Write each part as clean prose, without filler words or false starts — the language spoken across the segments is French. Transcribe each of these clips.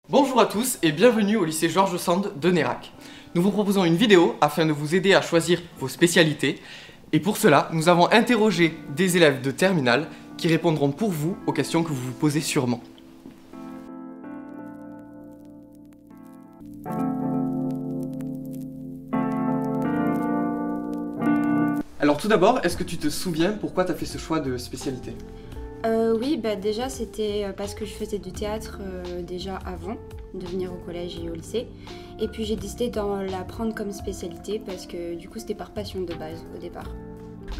Bonjour à tous et bienvenue au lycée Georges Sand de Nérac. Nous vous proposons une vidéo afin de vous aider à choisir vos spécialités. Et pour cela, nous avons interrogé des élèves de terminale qui répondront pour vous aux questions que vous vous posez sûrement. Alors tout d'abord, est-ce que tu te souviens pourquoi tu as fait ce choix de spécialité ? Oui, déjà c'était parce que je faisais du théâtre déjà avant de venir au collège et au lycée. Et puis j'ai décidé d'en la prendre comme spécialité parce que du coup c'était par passion de base au départ.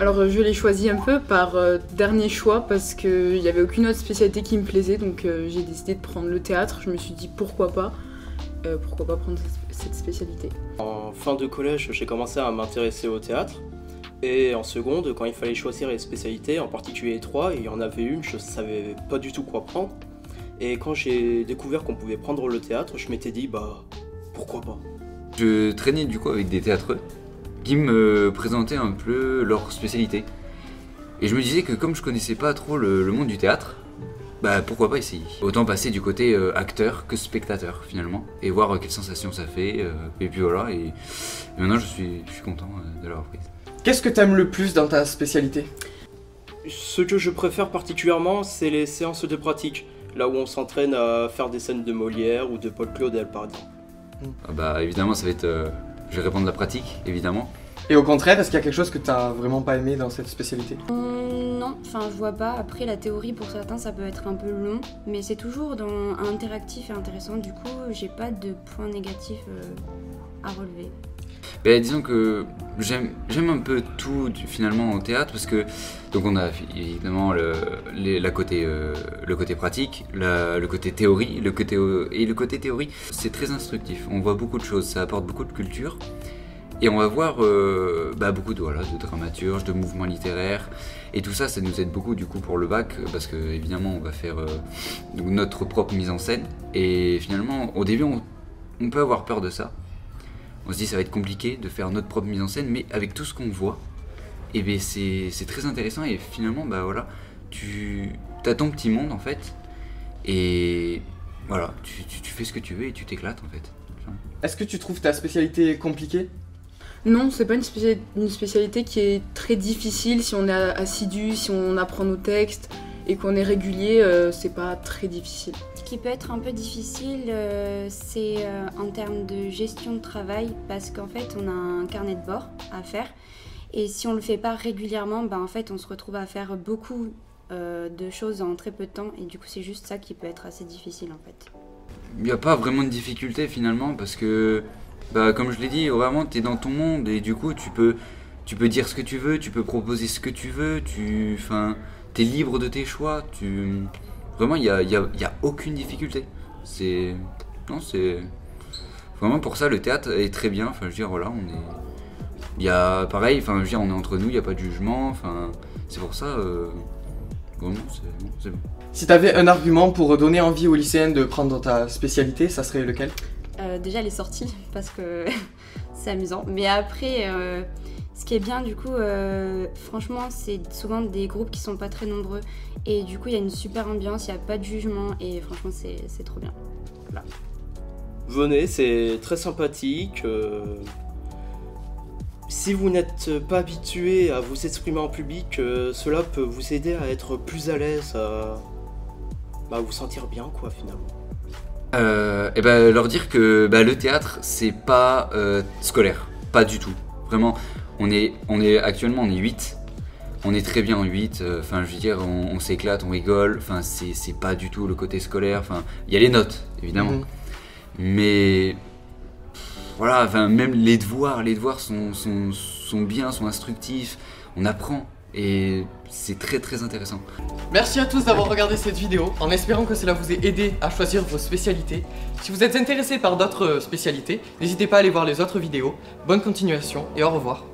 Alors je l'ai choisi un peu par dernier choix parce qu'il n'y avait aucune autre spécialité qui me plaisait, donc j'ai décidé de prendre le théâtre. Je me suis dit pourquoi pas prendre cette spécialité. En fin de collège, j'ai commencé à m'intéresser au théâtre. Et en seconde, quand il fallait choisir les spécialités, en particulier 3, il y en avait une, je savais pas du tout quoi prendre. Et quand j'ai découvert qu'on pouvait prendre le théâtre, je m'étais dit, pourquoi pas. Je traînais du coup avec des théâtreux qui me présentaient un peu leur spécialité. Et je me disais que comme je connaissais pas trop le monde du théâtre, pourquoi pas essayer. Autant passer du côté acteur que spectateur finalement, et voir quelles sensations ça fait, et puis voilà, et maintenant je suis content de l'avoir prise. Qu'est-ce que tu aimes le plus dans ta spécialité ? Ce que je préfère particulièrement, c'est les séances de pratique, là où on s'entraîne à faire des scènes de Molière ou de Paul Claudel par exemple. Évidemment ça va être... je vais répondre la pratique, évidemment. Et au contraire, est-ce qu'il y a quelque chose que tu n'as vraiment pas aimé dans cette spécialité ? Non, je vois pas. Après la théorie pour certains ça peut être un peu long, mais c'est toujours interactif et intéressant. Du coup j'ai pas de points négatifs à relever. Disons que j'aime un peu tout finalement au théâtre parce que donc on a évidemment le côté pratique, le côté théorie, le côté théorie, c'est très instructif. On voit beaucoup de choses, ça apporte beaucoup de culture et on va voir beaucoup de dramaturge, de mouvements littéraires et tout ça, ça nous aide beaucoup du coup pour le bac parce que évidemment on va faire notre propre mise en scène et finalement au début on peut avoir peur de ça. On se dit ça va être compliqué de faire notre propre mise en scène, mais avec tout ce qu'on voit, c'est très intéressant et finalement tu as ton petit monde en fait et voilà, tu fais ce que tu veux et tu t'éclates en fait. Est-ce que tu trouves ta spécialité compliquée ? Non, c'est pas une spécialité qui est très difficile si on est assidu, si on apprend nos textes et qu'on est régulier, c'est pas très difficile. Ce qui peut être un peu difficile, c'est en termes de gestion de travail, parce qu'en fait on a un carnet de bord à faire, et si on le fait pas régulièrement, en fait on se retrouve à faire beaucoup de choses en très peu de temps, et du coup c'est juste ça qui peut être assez difficile en fait. Il n'y a pas vraiment de difficulté finalement, parce que comme je l'ai dit, vraiment t'es dans ton monde, et du coup tu peux dire ce que tu veux, tu peux proposer ce que tu veux, t'es libre de tes choix, vraiment, il y a aucune difficulté. C'est vraiment pour ça le théâtre est très bien. On est entre nous, il y a pas de jugement. C'est pour ça, vraiment, c'est bon. Si tu avais un argument pour donner envie aux lycéennes de prendre ta spécialité, ça serait lequel ? Déjà les sorties, parce que c'est amusant. Mais après, ce qui est bien du coup, franchement, c'est souvent des groupes qui sont pas très nombreux. Et du coup, il y a une super ambiance, il n'y a pas de jugement. Et franchement, c'est trop bien. Voilà. Venez, c'est très sympathique. Si vous n'êtes pas habitué à vous exprimer en public, cela peut vous aider à être plus à l'aise, à vous sentir bien quoi finalement. Leur dire que le théâtre c'est pas scolaire, pas du tout. Vraiment, actuellement on est 8, on est très bien en 8, on s'éclate, on rigole, c'est pas du tout le côté scolaire, il y a les notes évidemment, mais voilà, même les devoirs sont bien, sont instructifs, on apprend. Et c'est très très intéressant. Merci à tous d'avoir regardé cette vidéo, en espérant que cela vous ait aidé à choisir vos spécialités. Si vous êtes intéressé par d'autres spécialités, n'hésitez pas à aller voir les autres vidéos. Bonne continuation et au revoir.